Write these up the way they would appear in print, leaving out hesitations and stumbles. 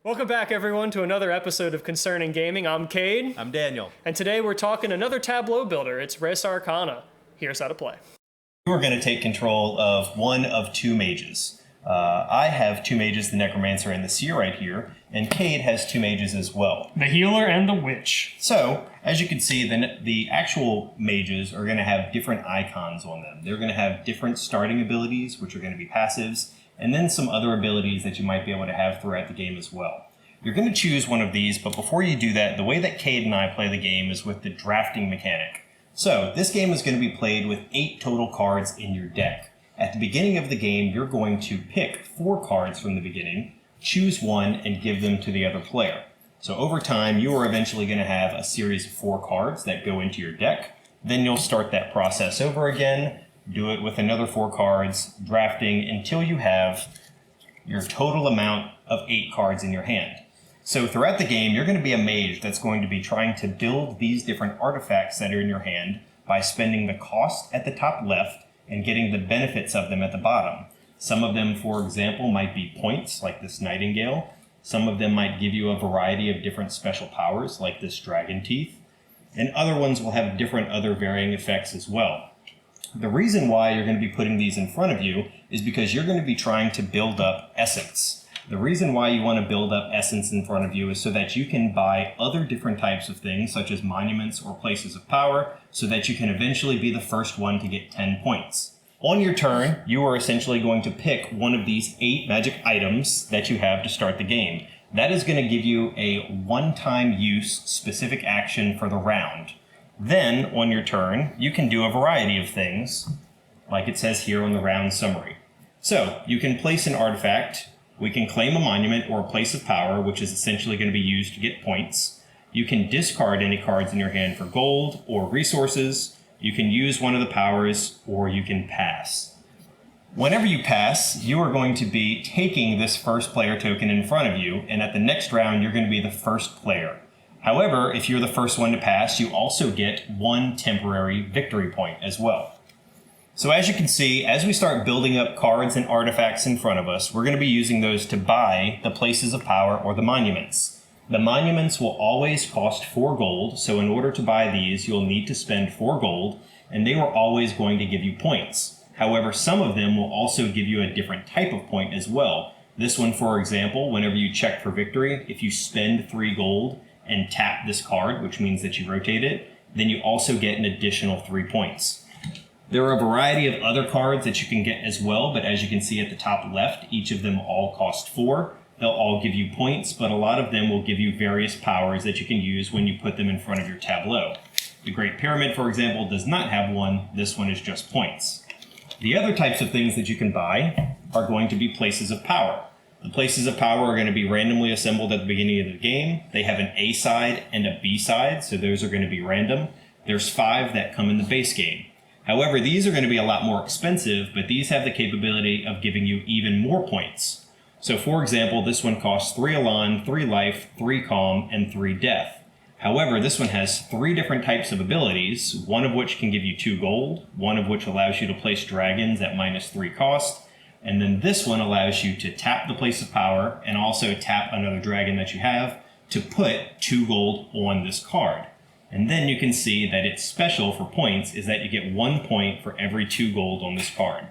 Welcome back, everyone, to another episode of Concerning Gaming. I'm Cade. I'm Daniel. And today we're talking another tableau builder. It's Res Arcana. Here's how to play. We're going to take control of one of two mages. I have two mages, the Necromancer and the Seer right here, and Cade has two mages as well. The healer and the witch. So, as you can see, the actual mages are going to have different icons on them. They're going to have different starting abilities, which are going to be passives, and then some other abilities that you might be able to have throughout the game as well. You're going to choose one of these, but before you do that, the way that Cade and I play the game is with the drafting mechanic. So, this game is going to be played with 8 total cards in your deck. At the beginning of the game, you're going to pick 4 cards from the beginning, choose one, and give them to the other player. So over time, you are eventually going to have a series of 4 cards that go into your deck. Then you'll start that process over again, do it with another 4 cards, drafting until you have your total amount of 8 cards in your hand. So throughout the game, you're going to be a mage that's going to be trying to build these different artifacts that are in your hand by spending the cost at the top left and getting the benefits of them at the bottom. Some of them, for example, might be points, like this Nightingale. Some of them might give you a variety of different special powers, like this Dragon Teeth. And other ones will have different other varying effects as well. The reason why you're going to be putting these in front of you is because you're going to be trying to build up essence. The reason why you want to build up essence in front of you is so that you can buy other different types of things, such as monuments or places of power, so that you can eventually be the first one to get 10 points. On your turn, you are essentially going to pick one of these 8 magic items that you have to start the game. That is going to give you a one-time use specific action for the round. Then, on your turn, you can do a variety of things, like it says here on the round summary. So, you can place an artifact. We can claim a monument or a place of power, which is essentially going to be used to get points. You can discard any cards in your hand for gold or resources. You can use one of the powers, or you can pass. Whenever you pass, you are going to be taking this first player token in front of you, and at the next round, you're going to be the first player. However, if you're the first one to pass, you also get 1 temporary victory point as well. So as you can see, as we start building up cards and artifacts in front of us, we're going to be using those to buy the places of power or the monuments. The monuments will always cost 4 gold, so in order to buy these, you'll need to spend 4 gold, and they are always going to give you points. However, some of them will also give you a different type of point as well. This one, for example, whenever you check for victory, if you spend 3 gold and tap this card, which means that you rotate it, then you also get an additional 3 points. There are a variety of other cards that you can get as well, but as you can see at the top left, each of them all cost 4. They'll all give you points, but a lot of them will give you various powers that you can use when you put them in front of your tableau. The Great Pyramid, for example, does not have one. This one is just points. The other types of things that you can buy are going to be places of power. The places of power are going to be randomly assembled at the beginning of the game. They have an A side and a B side, so those are going to be random. There's 5 that come in the base game. However, these are going to be a lot more expensive, but these have the capability of giving you even more points. So for example, this one costs 3 Elan, 3 Life, 3 Calm, and 3 Death. However, this one has 3 different types of abilities, one of which can give you 2 gold, one of which allows you to place dragons at -3 cost, and then this one allows you to tap the place of power and also tap another dragon that you have to put 2 gold on this card. And then you can see that it's special for points is that you get 1 point for every 2 gold on this card.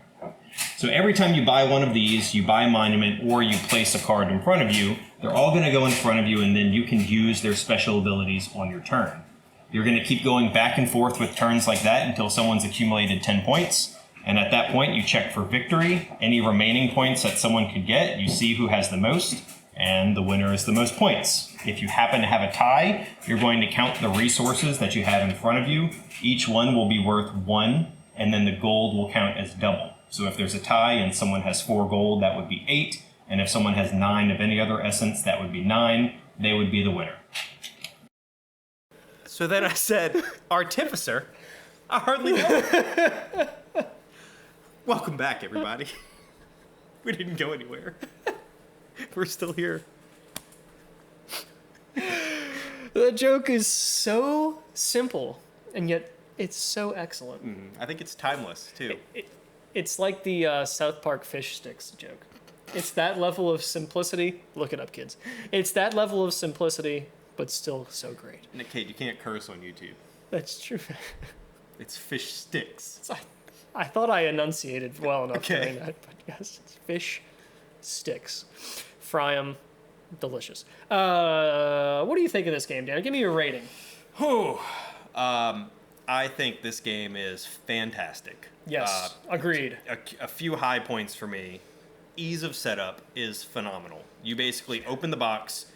So every time you buy one of these, you buy a monument or you place a card in front of you, they're all going to go in front of you and then you can use their special abilities on your turn. You're going to keep going back and forth with turns like that until someone's accumulated 10 points. And at that point, you check for victory. Any remaining points that someone could get, you see who has the most, and the winner is the most points. If you happen to have a tie, you're going to count the resources that you have in front of you. Each one will be worth 1, and then the gold will count as double. So if there's a tie and someone has 4 gold, that would be 8. And if someone has 9 of any other essence, that would be 9. They would be the winner. So then I said, Artificer? I hardly know. Welcome back, everybody. We didn't go anywhere. We're still here. The joke is so simple, and yet it's so excellent. I think it's timeless, too. It's like the South Park fish sticks joke. It's that level of simplicity. Look it up, kids. It's that level of simplicity, but still so great. Nick Cade, you can't curse on YouTube. That's true. It's fish sticks. I thought I enunciated well enough Okay. during that, but yes, it's fish sticks. Fry them. Delicious. What do you think of this game, Dan? Give me your rating. Whew. I think this game is fantastic. Yes, agreed. A few high points for me. Ease of setup is phenomenal. You basically open the box,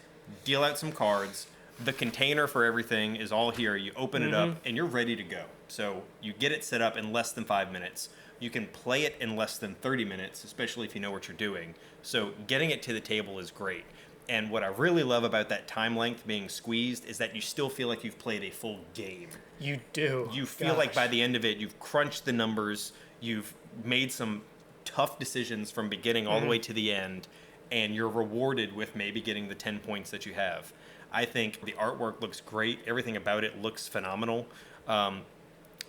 deal out some cards. The container for everything is all here. You open it up, and you're ready to go. So you get it set up in less than 5 minutes. You can play it in less than 30 minutes, especially if you know what you're doing. So getting it to the table is great. And what I really love about that time length being squeezed is that you still feel like you've played a full game. You do. You feel like by the end of it, you've crunched the numbers, you've made some tough decisions from beginning all the way to the end, and you're rewarded with maybe getting the 10 points that you have. I think the artwork looks great. Everything about it looks phenomenal.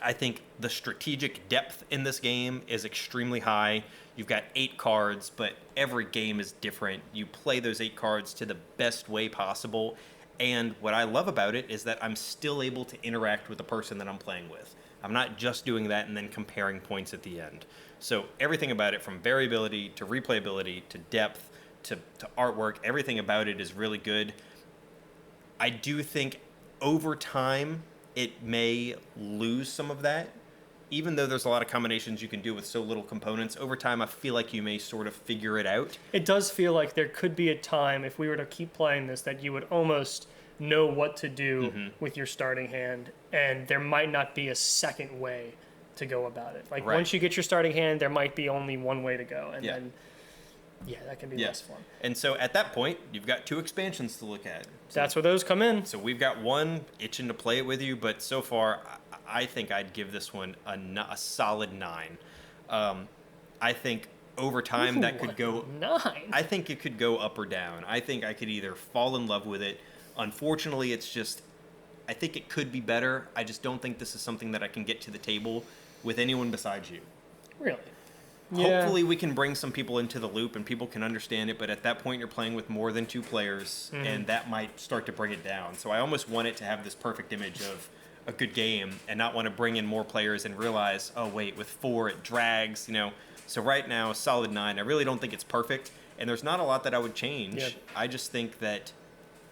I think the strategic depth in this game is extremely high. You've got 8 cards, but every game is different. You play those 8 cards to the best way possible. And what I love about it is that I'm still able to interact with the person that I'm playing with. I'm not just doing that and then comparing points at the end. So everything about it, from variability to replayability to depth to artwork, everything about it is really good. I do think over time it may lose some of that. Even though there's a lot of combinations you can do with so little components, over time I feel like you may sort of figure it out. It does feel like there could be a time, if we were to keep playing this, that you would almost know what to do with your starting hand, and there might not be a second way to go about it. Like, once you get your starting hand, there might be only one way to go, and then that can be less fun. And so at that point, you've got 2 expansions to look at. So, That's where those come in. So we've got one itching to play it with you, but so far, I think I'd give this one a solid 9. I think over time that could go 9. I think it could go up or down. I think I could either fall in love with it. Unfortunately, it's just, I think it could be better. I just don't think this is something that I can get to the table with anyone besides you. Really? Hopefully we can bring some people into the loop and people can understand it, but at that point you're playing with more than 2 players, and that might start to bring it down. So I almost want it to have this perfect image of a good game and not want to bring in more players and realize, oh wait, with 4 it drags, So right now, solid 9. I really don't think it's perfect, and there's not a lot that I would change. Yeah. I just think that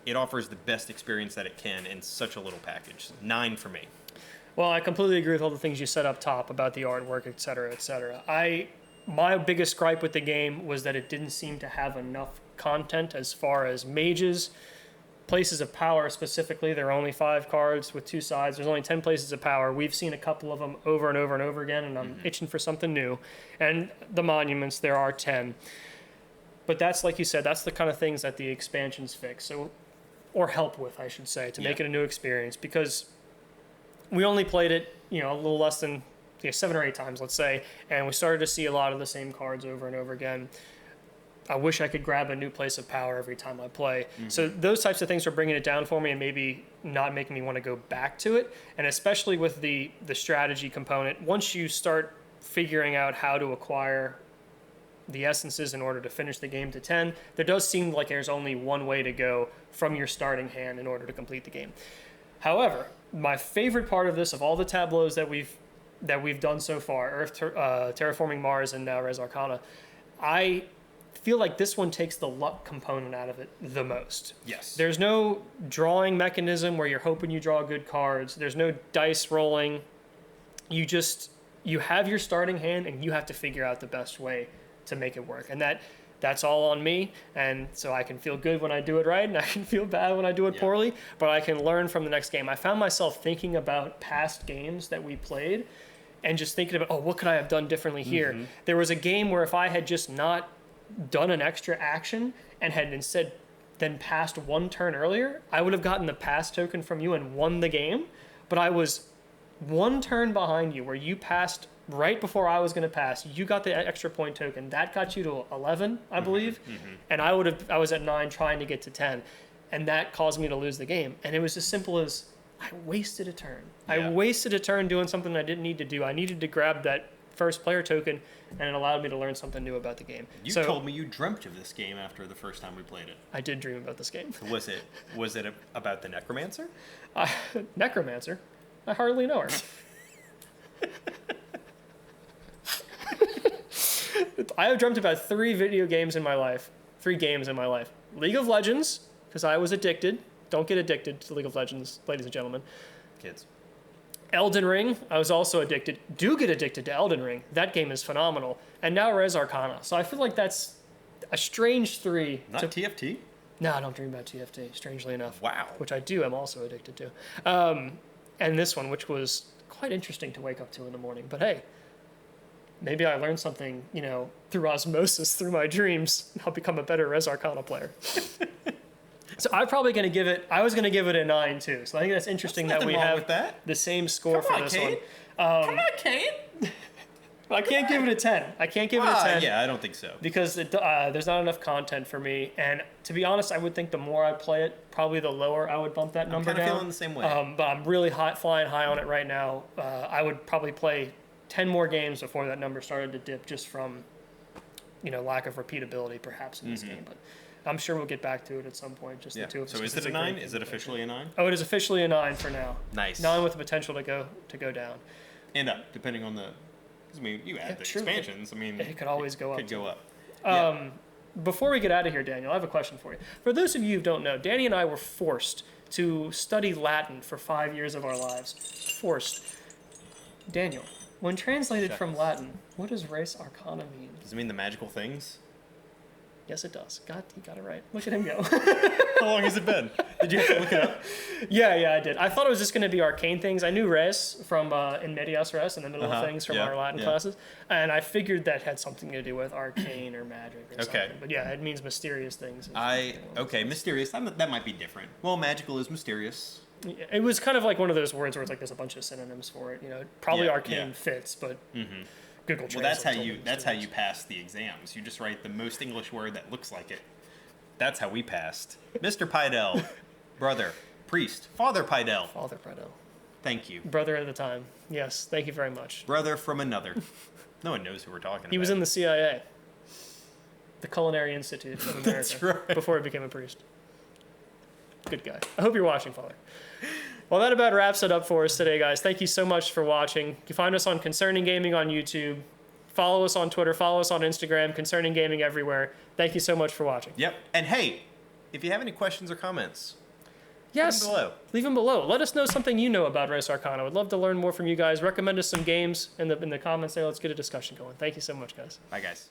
it offers the best experience that it can in such a little package. 9 for me. Well, I completely agree with all the things you said up top about the artwork, et cetera, et cetera. My biggest gripe with the game was that it didn't seem to have enough content as far as mages, places of power specifically. There are only 5 cards with 2 sides. There's only 10 places of power. We've seen a couple of them over and over and over again, and I'm itching for something new. And the monuments, there are 10. But that's, like you said, that's the kind of things that the expansions fix, or help with, I should say, to make it a new experience. Because we only played it, a little less than 7 or 8 times, let's say, and we started to see a lot of the same cards over and over again. I wish I could grab a new place of power every time I play. So those types of things are bringing it down for me and maybe not making me want to go back to it. And especially with the strategy component, once you start figuring out how to acquire the essences in order to finish the game to 10, there does seem like there's only one way to go from your starting hand in order to complete the game. However, my favorite part of this, of all the tableaus that we've done so far, Terraforming Mars and now Res Arcana, I feel like this one takes the luck component out of it the most. Yes. There's no drawing mechanism where you're hoping you draw good cards. There's no dice rolling. You have your starting hand and you have to figure out the best way to make it work. And that's all on me. And so I can feel good when I do it right and I can feel bad when I do it poorly, but I can learn from the next game. I found myself thinking about past games that we played and just thinking about, what could I have done differently here? There was a game where if I had just not done an extra action and had instead then passed 1 turn earlier, I would have gotten the pass token from you and won the game. But I was 1 turn behind you where you passed right before I was going to pass. You got the extra point token. That got you to 11, I believe. And I was at 9 trying to get to 10. And that caused me to lose the game. And it was as simple as I wasted a turn. I wasted a turn doing something I didn't need to do. I needed to grab that first player token, and it allowed me to learn something new about the game. You told me you dreamt of this game after the first time we played it. I did dream about this game. Was it about the necromancer? Necromancer? I hardly know her. I have dreamt about 3 games in my life. League of Legends, because I was addicted. Don't get addicted to League of Legends, ladies and gentlemen. Kids. Elden Ring, I was also addicted. Do get addicted to Elden Ring. That game is phenomenal. And now Res Arcana. So I feel like that's a strange 3. Not TFT? No, I don't dream about TFT, strangely enough. Wow. Which I do, I'm also addicted to. And this one, which was quite interesting to wake up to in the morning. But hey, maybe I learned something, through osmosis, through my dreams. I'll become a better Res Arcana player. So I was going to give it a 9 too. So I think that's interesting that we have the same score for this one. Come on, Cade. I can't give it a 10. I can't give it a 10. Yeah, I don't think so. Because there's not enough content for me. And to be honest, I would think the more I play it, probably the lower I would bump that number down. I'm kind of feeling the same way. But I'm really flying high on it right now. I would probably play 10 more games before that number started to dip, just from lack of repeatability perhaps in this game. But I'm sure we'll get back to it at some point. Just the two of us. So is it a 9? Is it officially a 9? Oh, it is officially a 9 for now. Nice. 9 with the potential to go down. And up, depending on the. I mean, you add the expansions. I mean, it could always go up. Could go up. Before we get out of here, Daniel, I have a question for you. For those of you who don't know, Danny and I were forced to study Latin for 5 years of our lives. Forced. Daniel, when translated from Latin, what does Res Arcana mean? Does it mean the magical things? Yes, it does. God, you got it right. Look at him go. How long has it been? Did you have to look it up? Yeah, I did. I thought it was just going to be arcane things. I knew res from in medias res, in the middle of things from our Latin classes, and I figured that had something to do with arcane or magic or something. But yeah, it means mysterious things. Mysterious. That might be different. Well, magical is mysterious. It was kind of like one of those words where it's like there's a bunch of synonyms for it. Probably arcane fits, but. Google Translate. Well, that's how you pass the exams. You just write the most English word that looks like it. That's how we passed. Mr. Pidell, brother, priest, Father Pidell. Father Pidell. Thank you. Brother at the time. Yes, thank you very much. Brother from another. No one knows who we're talking about. He was in the CIA. The Culinary Institute of America. That's right. Before he became a priest. Good guy. I hope you're watching, Father. Well, that about wraps it up for us today, guys. Thank you so much for watching. You can find us on Concerning Gaming on YouTube. Follow us on Twitter. Follow us on Instagram. Concerning Gaming everywhere. Thank you so much for watching. Yep. And hey, if you have any questions or comments, yes, leave them below. Let us know something you know about Res Arcana. Would love to learn more from you guys. Recommend us some games in the comments there. Let's get a discussion going. Thank you so much, guys. Bye, guys.